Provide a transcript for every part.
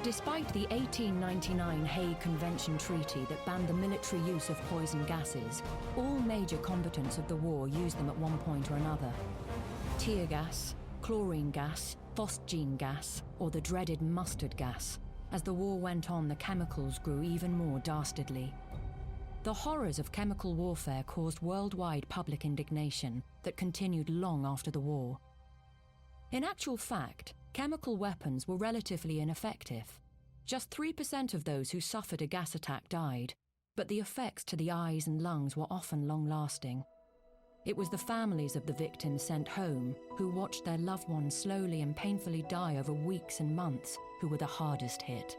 Despite the 1899 Hague Convention Treaty that banned the military use of poison gases, all major combatants of the war used them at one point or another. Tear gas, chlorine gas, phosgene gas, or the dreaded mustard gas. As the war went on, the chemicals grew even more dastardly. The horrors of chemical warfare caused worldwide public indignation that continued long after the war. In actual fact, chemical weapons were relatively ineffective. Just 3% of those who suffered a gas attack died, but the effects to the eyes and lungs were often long-lasting. It was the families of the victims sent home who watched their loved ones slowly and painfully die over weeks and months who were the hardest hit.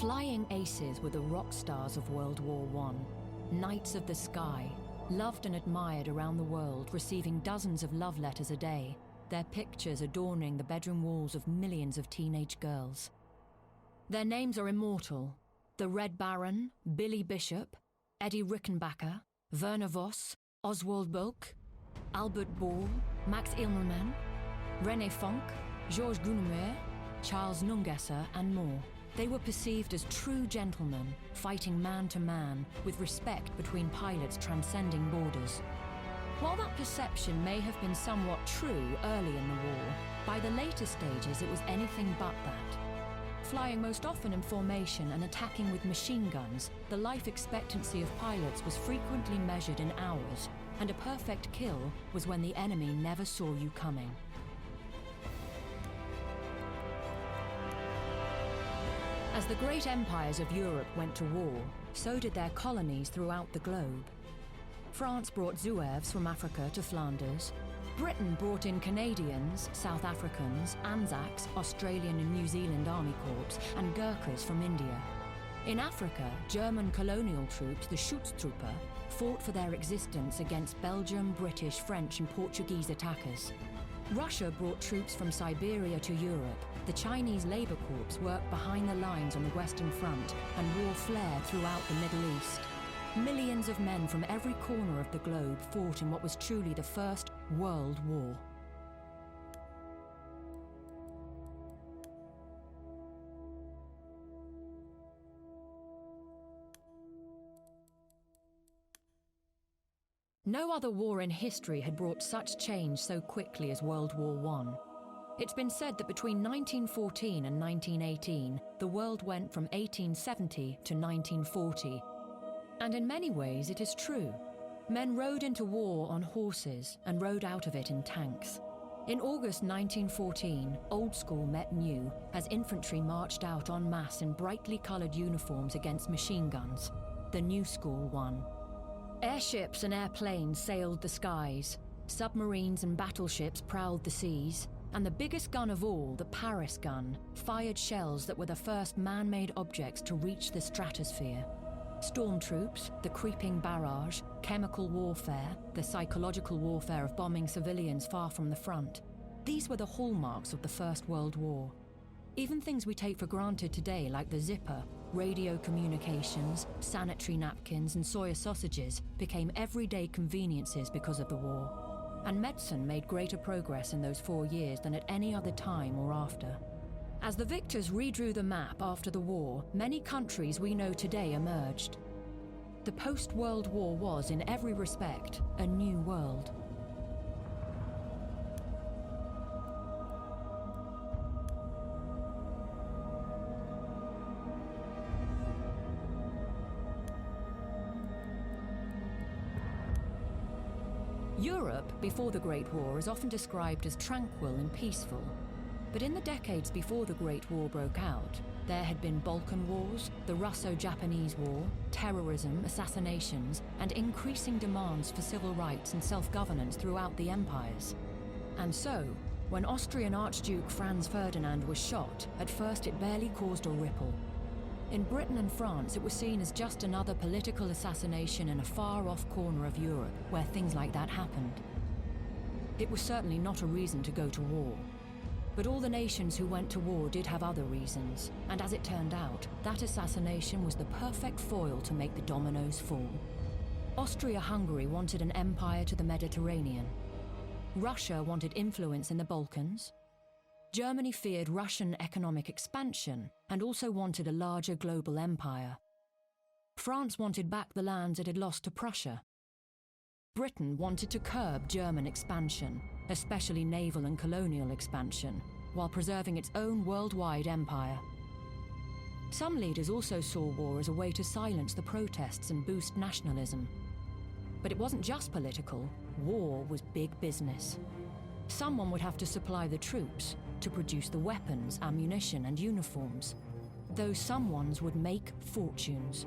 Flying aces were the rock stars of World War I, knights of the sky, loved and admired around the world, receiving dozens of love letters a day, their pictures adorning the bedroom walls of millions of teenage girls. Their names are immortal: the Red Baron, Billy Bishop, Eddie Rickenbacker, Werner Voss, Oswald Bulk, Albert Ball, Max Immelmann, René Fonck, Georges Guynemer, Charles Nungesser, and more. They were perceived as true gentlemen, fighting man to man, with respect between pilots transcending borders. While that perception may have been somewhat true early in the war, by the later stages it was anything but that. Flying most often in formation and attacking with machine guns, the life expectancy of pilots was frequently measured in hours, and a perfect kill was when the enemy never saw you coming. As the great empires of Europe went to war, so did their colonies throughout the globe. France brought Zouaves from Africa to Flanders. Britain brought in Canadians, South Africans, Anzacs, Australian and New Zealand Army Corps, and Gurkhas from India. In Africa, German colonial troops, the Schutztruppe, fought for their existence against Belgian, British, French and Portuguese attackers. Russia brought troops from Siberia to Europe. The Chinese Labour Corps worked behind the lines on the Western Front, and war flared throughout the Middle East. Millions of men from every corner of the globe fought in what was truly the First World War. No other war in history had brought such change so quickly as World War I. It's been said that between 1914 and 1918, the world went from 1870 to 1940. And in many ways it is true. Men rode into war on horses and rode out of it in tanks. In August 1914, old school met new as infantry marched out en masse in brightly coloured uniforms against machine guns. The new school won. Airships and airplanes sailed the skies, submarines and battleships prowled the seas, and the biggest gun of all, the Paris gun, fired shells that were the first man-made objects to reach the stratosphere. Stormtroops, the creeping barrage, chemical warfare, the psychological warfare of bombing civilians far from the front. These were the hallmarks of the First World War. Even things we take for granted today, like the zipper, radio communications, sanitary napkins, and soya sausages, became everyday conveniences because of the war. And medicine made greater progress in those 4 years than at any other time or after. As the victors redrew the map after the war, many countries we know today emerged. The post-World War was, in every respect, a new world. Europe, before the Great War, is often described as tranquil and peaceful. But in the decades before the Great War broke out, there had been Balkan Wars, the Russo-Japanese War, terrorism, assassinations, and increasing demands for civil rights and self-governance throughout the empires. And so, when Austrian Archduke Franz Ferdinand was shot, at first it barely caused a ripple. In Britain and France, it was seen as just another political assassination in a far-off corner of Europe where things like that happened. It was certainly not a reason to go to war. But all the nations who went to war did have other reasons, and as it turned out, that assassination was the perfect foil to make the dominoes fall. Austria-Hungary wanted an empire to the Mediterranean. Russia wanted influence in the Balkans. Germany feared Russian economic expansion and also wanted a larger global empire. France wanted back the lands it had lost to Prussia. Britain wanted to curb German expansion, especially naval and colonial expansion, while preserving its own worldwide empire. Some leaders also saw war as a way to silence the protests and boost nationalism. But it wasn't just political. War was big business. Someone would have to supply the troops, to produce the weapons, ammunition, and uniforms. Those someones would make fortunes.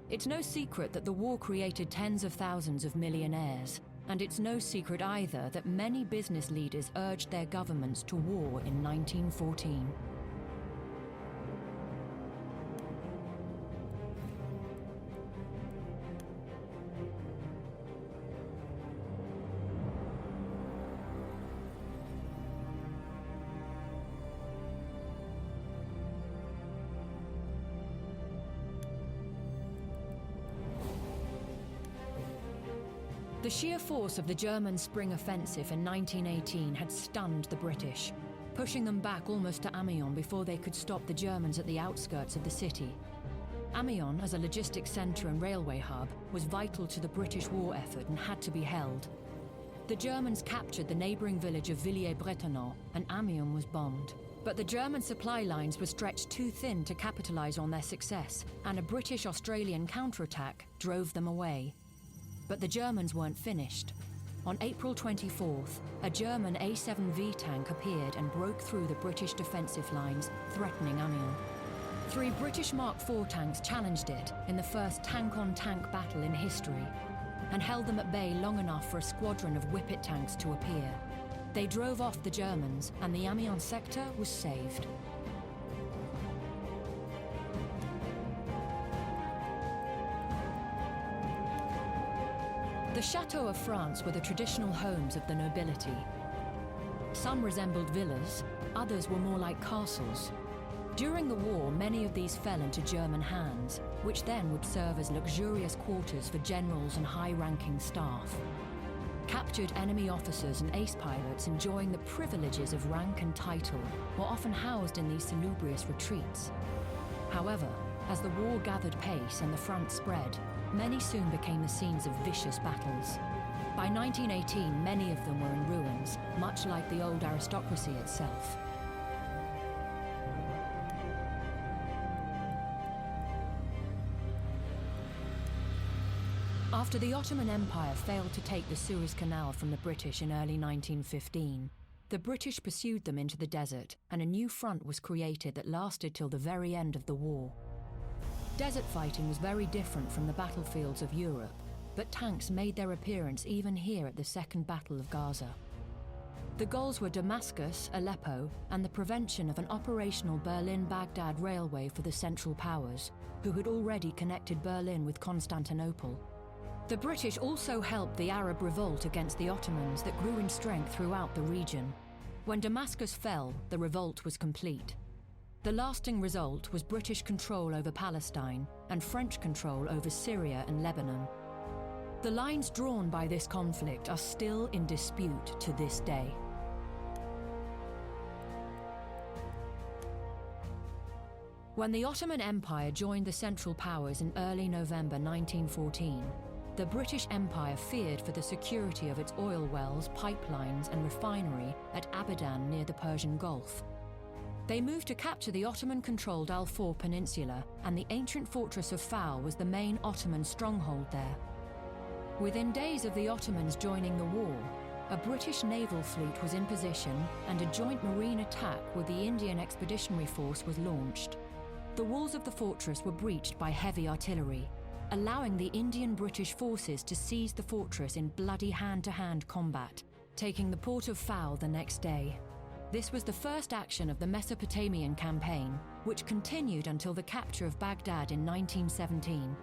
It's no secret that the war created tens of thousands of millionaires, and it's no secret either that many business leaders urged their governments to war in 1914. The sheer force of the German Spring Offensive in 1918 had stunned the British, pushing them back almost to Amiens before they could stop the Germans at the outskirts of the city. Amiens, as a logistics centre and railway hub, was vital to the British war effort and had to be held. The Germans captured the neighbouring village of Villiers-Bretonneux, and Amiens was bombed. But the German supply lines were stretched too thin to capitalise on their success, and a British-Australian counterattack drove them away. But the Germans weren't finished. On April 24th, a German A-7V tank appeared and broke through the British defensive lines, threatening Amiens. 3 British Mark IV tanks challenged it in the first tank-on-tank battle in history, and held them at bay long enough for a squadron of Whippet tanks to appear. They drove off the Germans, and the Amiens sector was saved. The chateaux of France were the traditional homes of the nobility. Some resembled villas, others were more like castles. During the war, many of these fell into German hands, which then would serve as luxurious quarters for generals and high-ranking staff. Captured enemy officers and ace pilots enjoying the privileges of rank and title were often housed in these salubrious retreats. However, as the war gathered pace and the front spread, many soon became the scenes of vicious battles. By 1918, many of them were in ruins, much like the old aristocracy itself. After the Ottoman Empire failed to take the Suez Canal from the British in early 1915, the British pursued them into the desert, and a new front was created that lasted till the very end of the war. Desert fighting was very different from the battlefields of Europe, but tanks made their appearance even here at the Second Battle of Gaza. The goals were Damascus, Aleppo, and the prevention of an operational Berlin-Baghdad railway for the Central Powers, who had already connected Berlin with Constantinople. The British also helped the Arab revolt against the Ottomans that grew in strength throughout the region. When Damascus fell, the revolt was complete. The lasting result was British control over Palestine and French control over Syria and Lebanon. The lines drawn by this conflict are still in dispute to this day. When the Ottoman Empire joined the Central Powers in early November 1914, the British Empire feared for the security of its oil wells, pipelines and refinery at Abadan near the Persian Gulf. They moved to capture the Ottoman-controlled Al-Faw Peninsula, and the ancient fortress of Fao was the main Ottoman stronghold there. Within days of the Ottomans joining the war, a British naval fleet was in position and a joint marine attack with the Indian Expeditionary Force was launched. The walls of the fortress were breached by heavy artillery, allowing the Indian-British forces to seize the fortress in bloody hand-to-hand combat, taking the port of Fao the next day. This was the first action of the Mesopotamian campaign, which continued until the capture of Baghdad in 1917.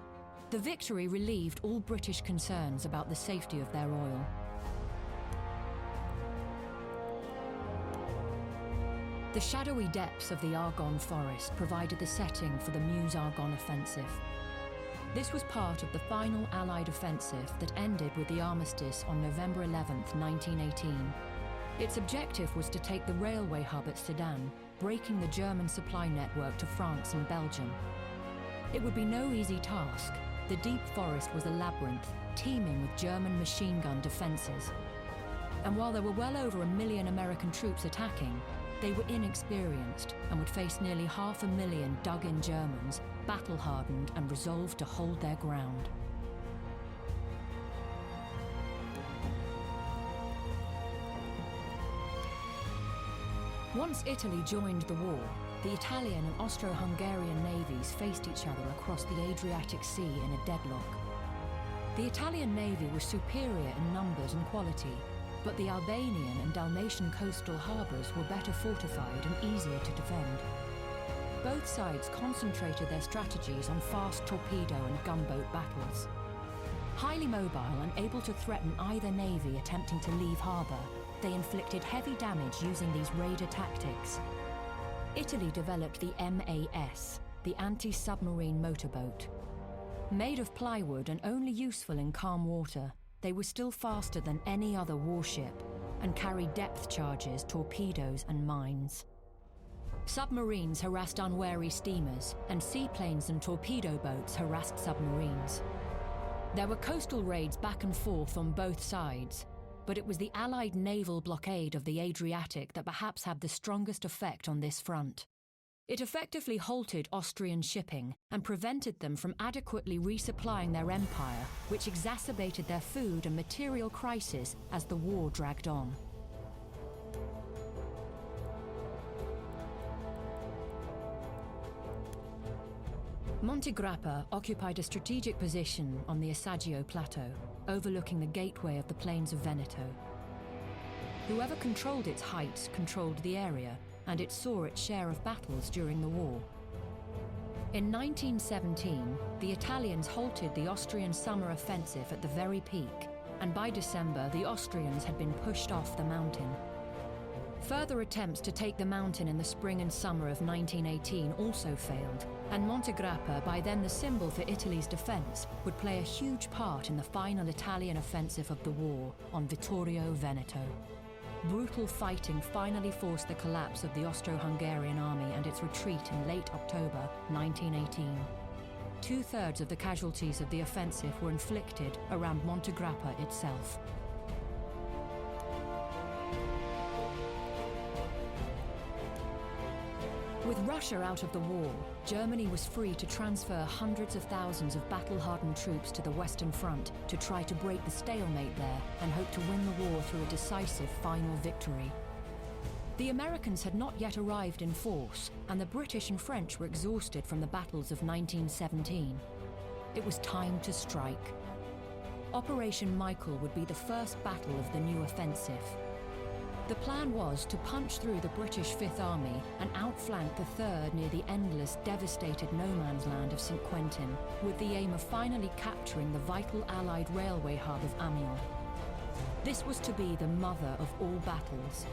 The victory relieved all British concerns about the safety of their oil. The shadowy depths of the Argonne forest provided the setting for the Meuse-Argonne offensive. This was part of the final Allied offensive that ended with the armistice on November 11, 1918. Its objective was to take the railway hub at Sedan, breaking the German supply network to France and Belgium. It would be no easy task. The deep forest was a labyrinth, teeming with German machine gun defenses. And while there were well over 1 million American troops attacking, they were inexperienced and would face nearly 500,000 dug-in Germans, battle-hardened and resolved to hold their ground. Once Italy joined the war, the Italian and Austro-Hungarian navies faced each other across the Adriatic Sea in a deadlock. The Italian navy was superior in numbers and quality, but the Albanian and Dalmatian coastal harbours were better fortified and easier to defend. Both sides concentrated their strategies on fast torpedo and gunboat battles. Highly mobile and able to threaten either navy attempting to leave harbour, they inflicted heavy damage using these raider tactics. Italy developed the MAS, the anti-submarine motorboat. Made of plywood and only useful in calm water, they were still faster than any other warship and carried depth charges, torpedoes and mines. Submarines harassed unwary steamers, and seaplanes and torpedo boats harassed submarines. There were coastal raids back and forth on both sides, but it was the Allied naval blockade of the Adriatic that perhaps had the strongest effect on this front. It effectively halted Austrian shipping and prevented them from adequately resupplying their empire, which exacerbated their food and material crisis as the war dragged on. Monte Grappa occupied a strategic position on the Assaggio Plateau, overlooking the gateway of the plains of Veneto. Whoever controlled its heights controlled the area, and it saw its share of battles during the war. In 1917, the Italians halted the Austrian summer offensive at the very peak, and by December the Austrians had been pushed off the mountain. Further attempts to take the mountain in the spring and summer of 1918 also failed, and Monte Grappa, by then the symbol for Italy's defense, would play a huge part in the final Italian offensive of the war on Vittorio Veneto. Brutal fighting finally forced the collapse of the Austro-Hungarian army and its retreat in late October 1918. 2/3 of the casualties of the offensive were inflicted around Monte Grappa itself. With Russia out of the war, Germany was free to transfer hundreds of thousands of battle-hardened troops to the Western Front to try to break the stalemate there and hope to win the war through a decisive final victory. The Americans had not yet arrived in force, and the British and French were exhausted from the battles of 1917. It was time to strike. Operation Michael would be the first battle of the new offensive. The plan was to punch through the British Fifth Army and outflank the Third near the endless, devastated no-man's land of St. Quentin, with the aim of finally capturing the vital Allied railway hub of Amiens. This was to be the mother of all battles.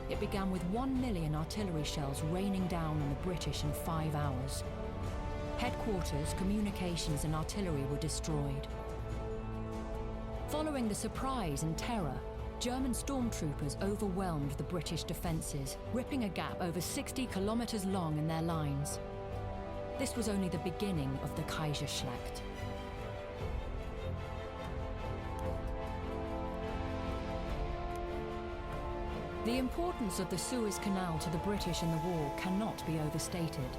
It began with 1 million artillery shells raining down on the British in 5 hours. Headquarters, communications and artillery were destroyed. Following the surprise and terror, German stormtroopers overwhelmed the British defences, ripping a gap over 60 kilometres long in their lines. This was only the beginning of the Kaiserschlacht. The importance of the Suez Canal to the British in the war cannot be overstated.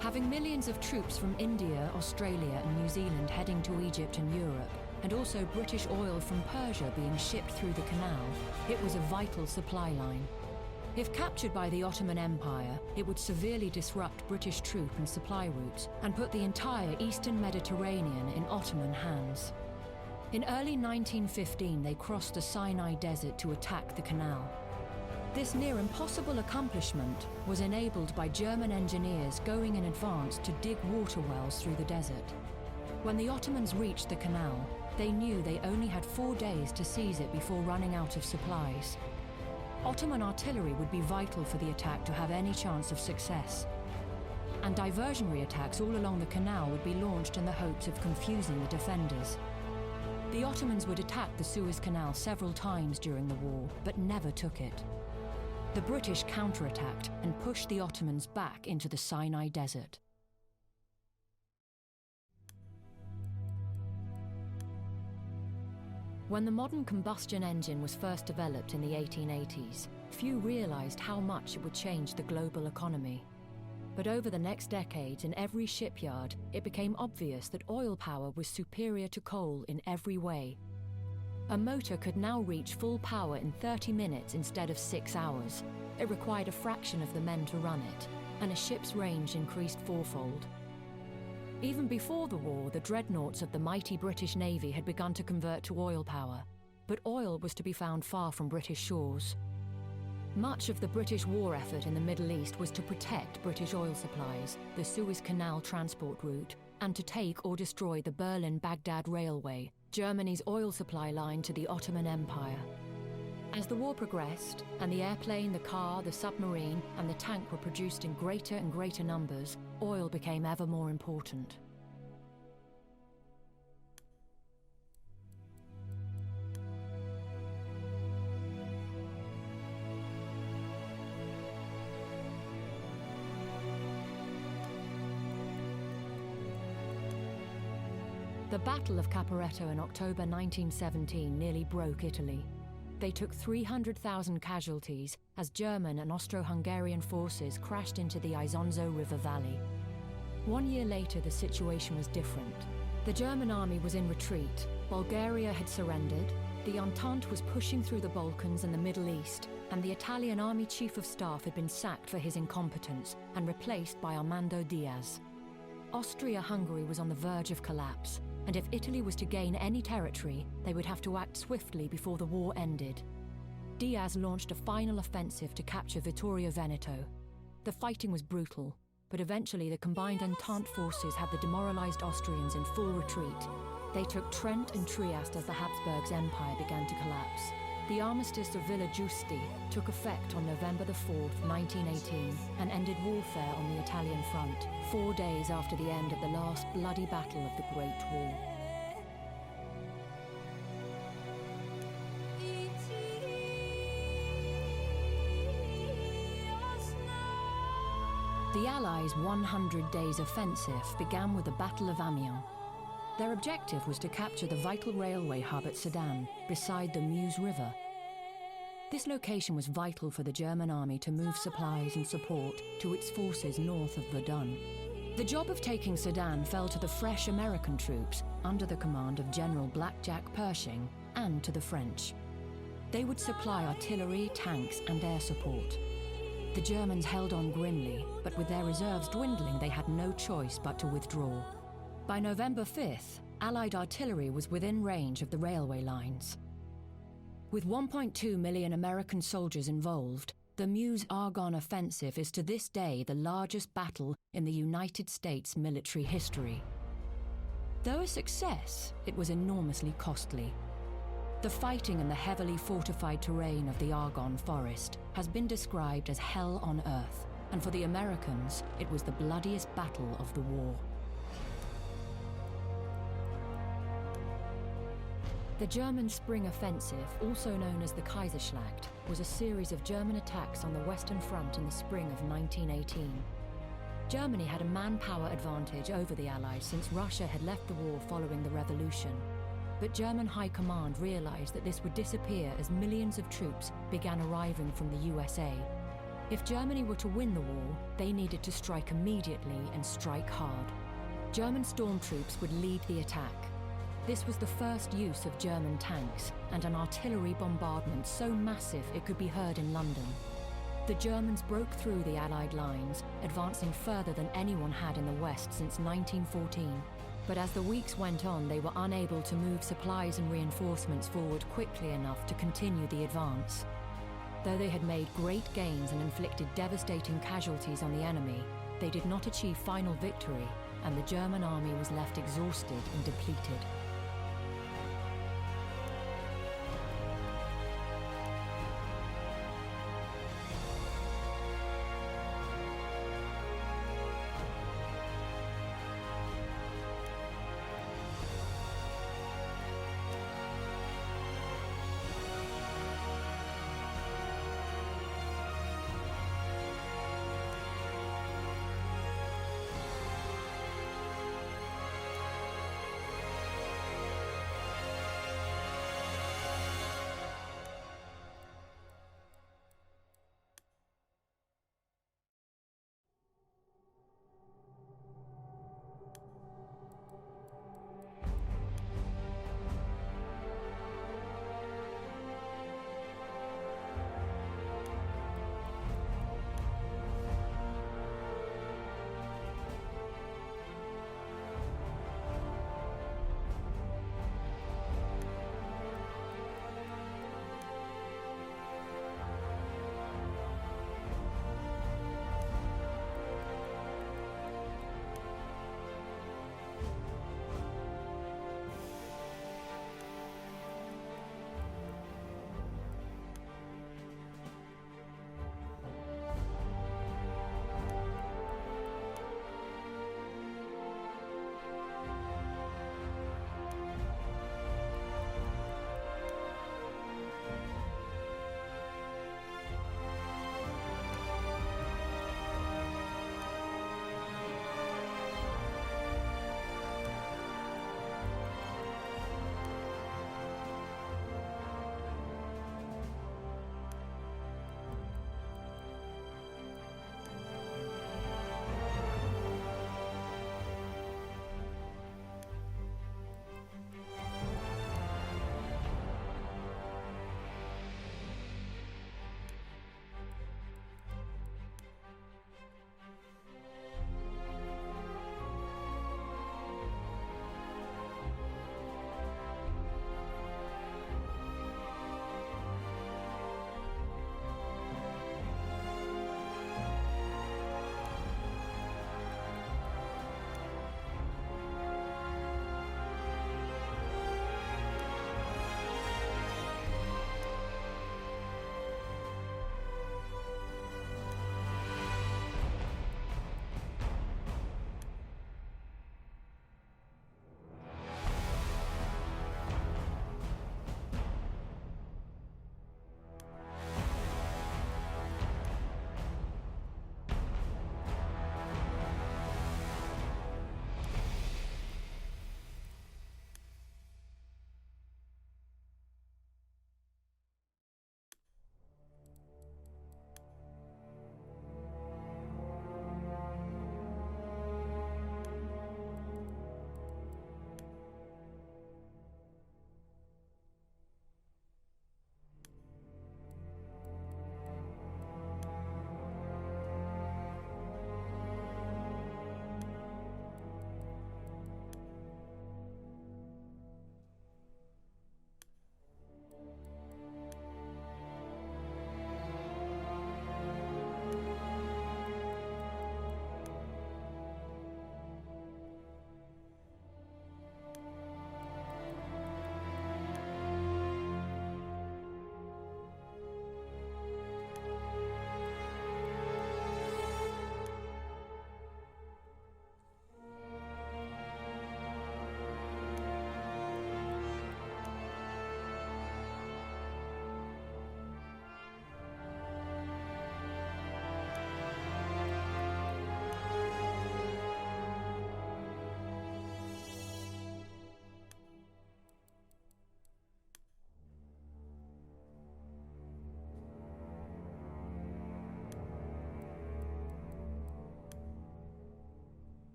Having millions of troops from India, Australia and New Zealand heading to Egypt and Europe, and also British oil from Persia being shipped through the canal, it was a vital supply line. If captured by the Ottoman Empire, it would severely disrupt British troop and supply routes and put the entire Eastern Mediterranean in Ottoman hands. In early 1915, they crossed the Sinai Desert to attack the canal. This near impossible accomplishment was enabled by German engineers going in advance to dig water wells through the desert. When the Ottomans reached the canal, they knew they only had 4 days to seize it before running out of supplies. Ottoman artillery would be vital for the attack to have any chance of success. And diversionary attacks all along the canal would be launched in the hopes of confusing the defenders. The Ottomans would attack the Suez Canal several times during the war, but never took it. The British counterattacked and pushed the Ottomans back into the Sinai Desert. When the modern combustion engine was first developed in the 1880s, few realized how much it would change the global economy. But over the next decades, in every shipyard, it became obvious that oil power was superior to coal in every way. A motor could now reach full power in 30 minutes instead of 6 hours. It required a fraction of the men to run it, and a ship's range increased fourfold. Even before the war, the dreadnoughts of the mighty British Navy had begun to convert to oil power, but oil was to be found far from British shores. Much of the British war effort in the Middle East was to protect British oil supplies, the Suez Canal transport route, and to take or destroy the Berlin-Baghdad Railway, Germany's oil supply line to the Ottoman Empire. As the war progressed, and the airplane, the car, the submarine, and the tank were produced in greater and greater numbers, oil became ever more important. The Battle of Caporetto in October 1917 nearly broke Italy. They took 300,000 casualties as German and Austro-Hungarian forces crashed into the Isonzo River Valley. 1 year later, the situation was different. The German army was in retreat, Bulgaria had surrendered, the Entente was pushing through the Balkans and the Middle East, and the Italian Army Chief of Staff had been sacked for his incompetence and replaced by Armando Diaz. Austria-Hungary was on the verge of collapse, and if Italy was to gain any territory, they would have to act swiftly before the war ended. Diaz launched a final offensive to capture Vittorio Veneto. The fighting was brutal, but eventually the combined Entente forces had the demoralized Austrians in full retreat. They took Trent and Trieste as the Habsburgs' empire began to collapse. The Armistice of Villa Giusti took effect on November 4th, 1918, and ended warfare on the Italian front, 4 days after the end of the last bloody battle of the Great War. The Allies' 100 days offensive began with the Battle of Amiens. Their objective was to capture the vital railway hub at Sedan, beside the Meuse River. This location was vital for the German army to move supplies and support to its forces north of Verdun. The job of taking Sedan fell to the fresh American troops under the command of General Blackjack Pershing and to the French. They would supply artillery, tanks, and air support. The Germans held on grimly, but with their reserves dwindling, they had no choice but to withdraw. By November 5th, Allied artillery was within range of the railway lines. With 1.2 million American soldiers involved, the Meuse-Argonne offensive is to this day the largest battle in the United States military history. Though a success, it was enormously costly. The fighting in the heavily fortified terrain of the Argonne Forest has been described as hell on earth, and for the Americans, it was the bloodiest battle of the war. The German Spring Offensive, also known as the Kaiserschlacht, was a series of German attacks on the Western Front in the spring of 1918. Germany had a manpower advantage over the Allies since Russia had left the war following the revolution. But German High Command realized that this would disappear as millions of troops began arriving from the USA. If Germany were to win the war, they needed to strike immediately and strike hard. German stormtroops would lead the attack. This was the first use of German tanks and an artillery bombardment so massive it could be heard in London. The Germans broke through the Allied lines, advancing further than anyone had in the West since 1914. But as the weeks went on, they were unable to move supplies and reinforcements forward quickly enough to continue the advance. Though they had made great gains and inflicted devastating casualties on the enemy, they did not achieve final victory, and the German army was left exhausted and depleted.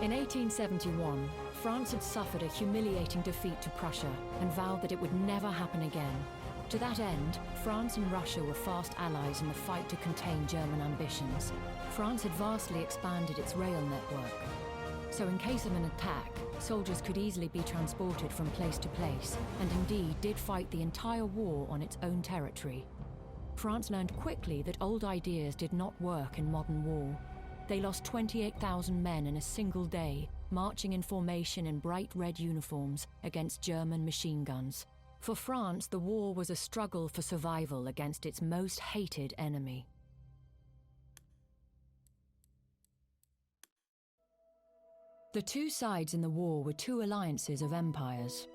In 1871, France had suffered a humiliating defeat to Prussia and vowed that it would never happen again. To that end, France and Russia were fast allies in the fight to contain German ambitions. France had vastly expanded its rail network. So in case of an attack, soldiers could easily be transported from place to place, and indeed did fight the entire war on its own territory. France learned quickly that old ideas did not work in modern war. They lost 28,000 men in a single day, marching in formation in bright red uniforms against German machine guns. For France, the war was a struggle for survival against its most hated enemy. The two sides in the war were two alliances of empires.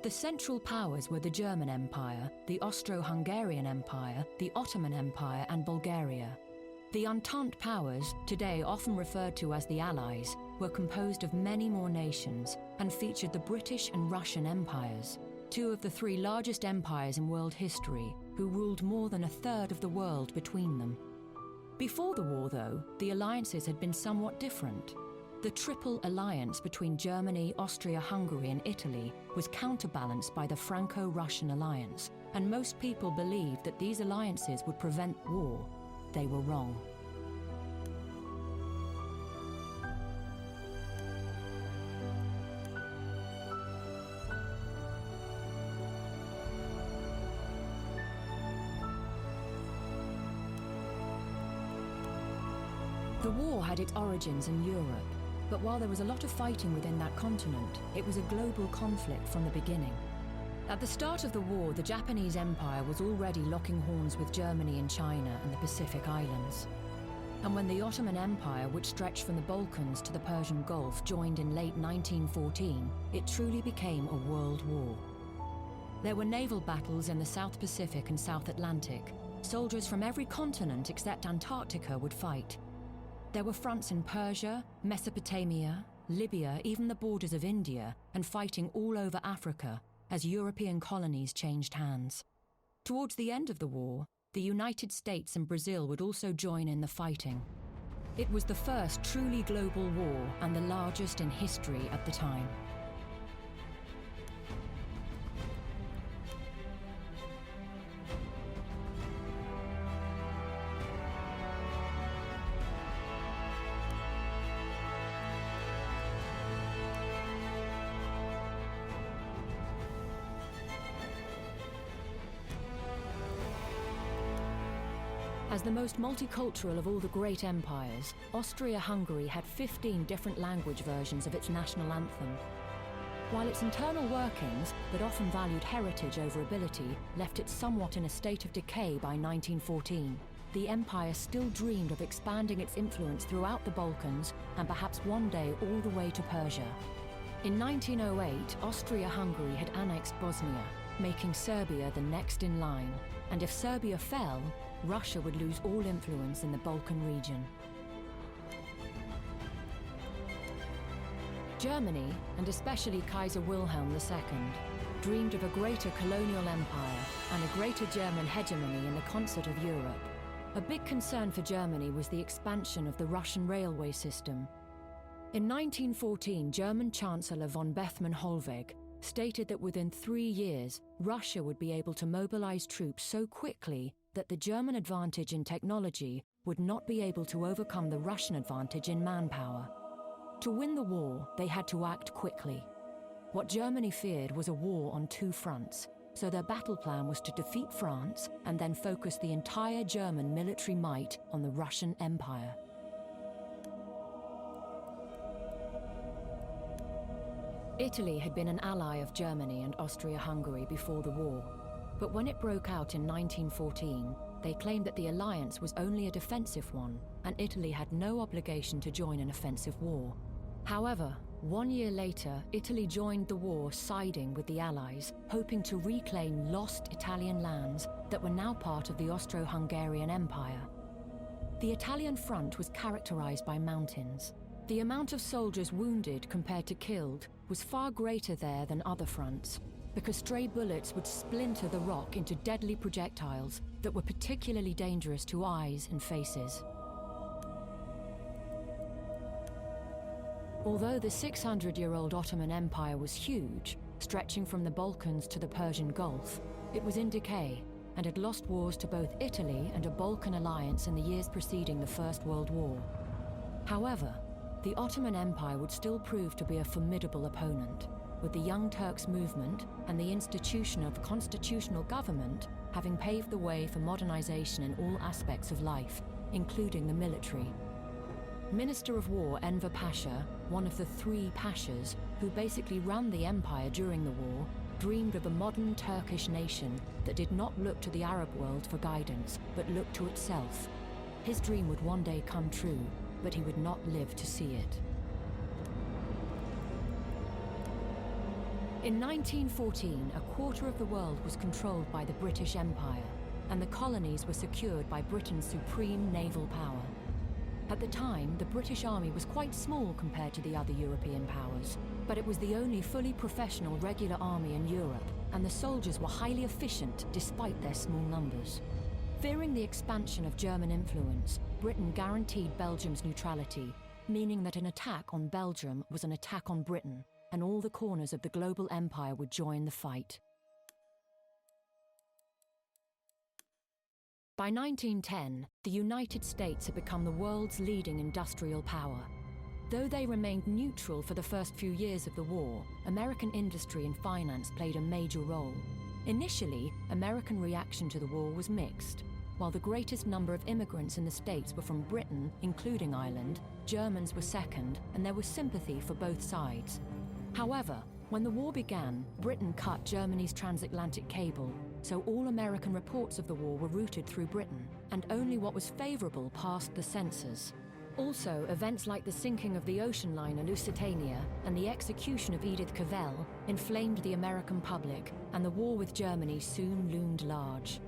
The central powers were the German Empire, the Austro-Hungarian Empire, the Ottoman Empire, and Bulgaria. The Entente powers, today often referred to as the Allies, were composed of many more nations and featured the British and Russian empires, two of the three largest empires in world history, who ruled more than a third of the world between them. Before the war, though, the alliances had been somewhat different. The Triple Alliance between Germany, Austria-Hungary, and Italy was counterbalanced by the Franco-Russian alliance, and most people believed that these alliances would prevent war. They were wrong. The war had its origins in Europe, but while there was a lot of fighting within that continent, it was a global conflict from the beginning. At the start of the war, the Japanese Empire was already locking horns with Germany and China and the Pacific Islands. And when the Ottoman Empire, which stretched from the Balkans to the Persian Gulf, joined in late 1914, it truly became a world war. There were naval battles in the South Pacific and South Atlantic. Soldiers from every continent except Antarctica would fight. There were fronts in Persia, Mesopotamia, Libya, even the borders of India, and fighting all over Africa as European colonies changed hands. Towards the end of the war, the United States and Brazil would also join in the fighting. It was the first truly global war and the largest in history at the time. As the most multicultural of all the great empires, Austria-Hungary had 15 different language versions of its national anthem. While its internal workings, that often valued heritage over ability, left it somewhat in a state of decay by 1914, the empire still dreamed of expanding its influence throughout the Balkans and perhaps one day all the way to Persia. In 1908, Austria-Hungary had annexed Bosnia, making Serbia the next in line, and if Serbia fell, Russia would lose all influence in the Balkan region. Germany, and especially Kaiser Wilhelm II, dreamed of a greater colonial empire and a greater German hegemony in the concert of Europe. A big concern for Germany was the expansion of the Russian railway system. In 1914, German Chancellor von Bethmann-Hollweg stated that within 3 years, Russia would be able to mobilize troops so quickly that the German advantage in technology would not be able to overcome the Russian advantage in manpower. To win the war, they had to act quickly. What Germany feared was a war on two fronts, so their battle plan was to defeat France and then focus the entire German military might on the Russian Empire. Italy had been an ally of Germany and Austria-Hungary before the war. But when it broke out in 1914, they claimed that the alliance was only a defensive one, and Italy had no obligation to join an offensive war. However, 1 year later, Italy joined the war siding with the Allies, hoping to reclaim lost Italian lands that were now part of the Austro-Hungarian Empire. The Italian front was characterized by mountains. The amount of soldiers wounded compared to killed was far greater there than other fronts, because stray bullets would splinter the rock into deadly projectiles that were particularly dangerous to eyes and faces. Although the 600-year-old Ottoman Empire was huge, stretching from the Balkans to the Persian Gulf, it was in decay and had lost wars to both Italy and a Balkan alliance in the years preceding the First World War. However, the Ottoman Empire would still prove to be a formidable opponent, with the Young Turks movement and the institution of constitutional government having paved the way for modernization in all aspects of life, including the military. Minister of War Enver Pasha, one of the three Pashas who basically ran the empire during the war, dreamed of a modern Turkish nation that did not look to the Arab world for guidance, but looked to itself. His dream would one day come true, but he would not live to see it. In 1914, a quarter of the world was controlled by the British Empire, and the colonies were secured by Britain's supreme naval power. At the time, the British Army was quite small compared to the other European powers, but it was the only fully professional regular army in Europe, and the soldiers were highly efficient despite their small numbers. Fearing the expansion of German influence, Britain guaranteed Belgium's neutrality, meaning that an attack on Belgium was an attack on Britain, and all the corners of the global empire would join the fight. By 1910, the United States had become the world's leading industrial power. Though they remained neutral for the first few years of the war, American industry and finance played a major role. Initially, American reaction to the war was mixed. While the greatest number of immigrants in the States were from Britain, including Ireland, Germans were second, and there was sympathy for both sides. However, when the war began, Britain cut Germany's transatlantic cable, so all American reports of the war were routed through Britain, and only what was favorable passed the censors. Also, events like the sinking of the ocean liner Lusitania and the execution of Edith Cavell inflamed the American public, and the war with Germany soon loomed large.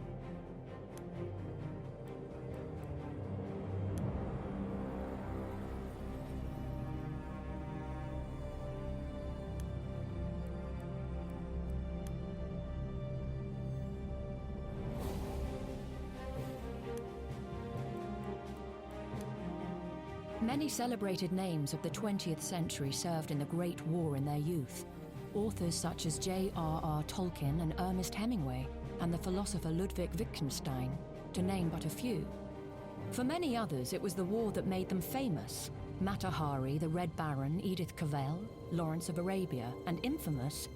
Many celebrated names of the 20th century served in the Great War in their youth. Authors such as J.R.R. Tolkien and Ernest Hemingway, and the philosopher Ludwig Wittgenstein, to name but a few. For many others, it was the war that made them famous. Mata Hari, the Red Baron, Edith Cavell, Lawrence of Arabia, and infamous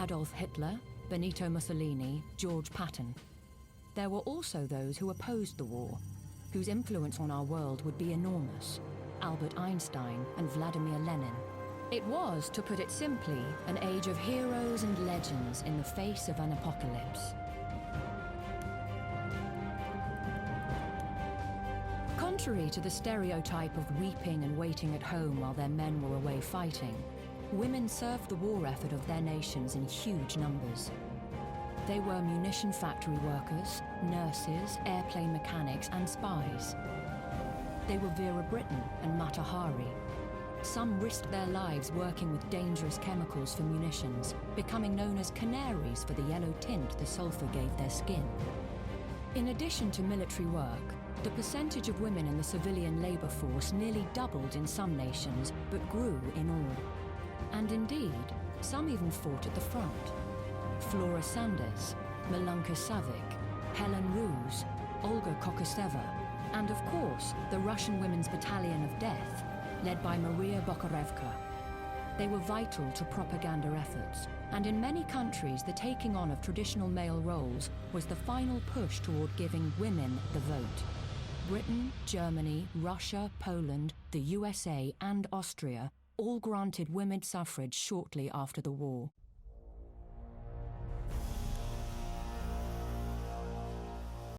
Adolf Hitler, Benito Mussolini, George Patton. There were also those who opposed the war, whose influence on our world would be enormous. Albert Einstein and Vladimir Lenin. It was, to put it simply, an age of heroes and legends in the face of an apocalypse. Contrary to the stereotype of weeping and waiting at home while their men were away fighting, women served the war effort of their nations in huge numbers. They were munition factory workers, nurses, airplane mechanics, and spies. They were Vera Brittain and Mata Hari. Some risked their lives working with dangerous chemicals for munitions, becoming known as canaries for the yellow tint the sulfur gave their skin. In addition to military work, the percentage of women in the civilian labor force nearly doubled in some nations, but grew in all. And indeed, some even fought at the front. Flora Sanders, Milanka Savic, Helen Roos, Olga Kokoseva, and of course, the Russian Women's Battalion of Death, led by Maria Bokarevka. They were vital to propaganda efforts, and in many countries, the taking on of traditional male roles was the final push toward giving women the vote. Britain, Germany, Russia, Poland, the USA, and Austria all granted women's suffrage shortly after the war.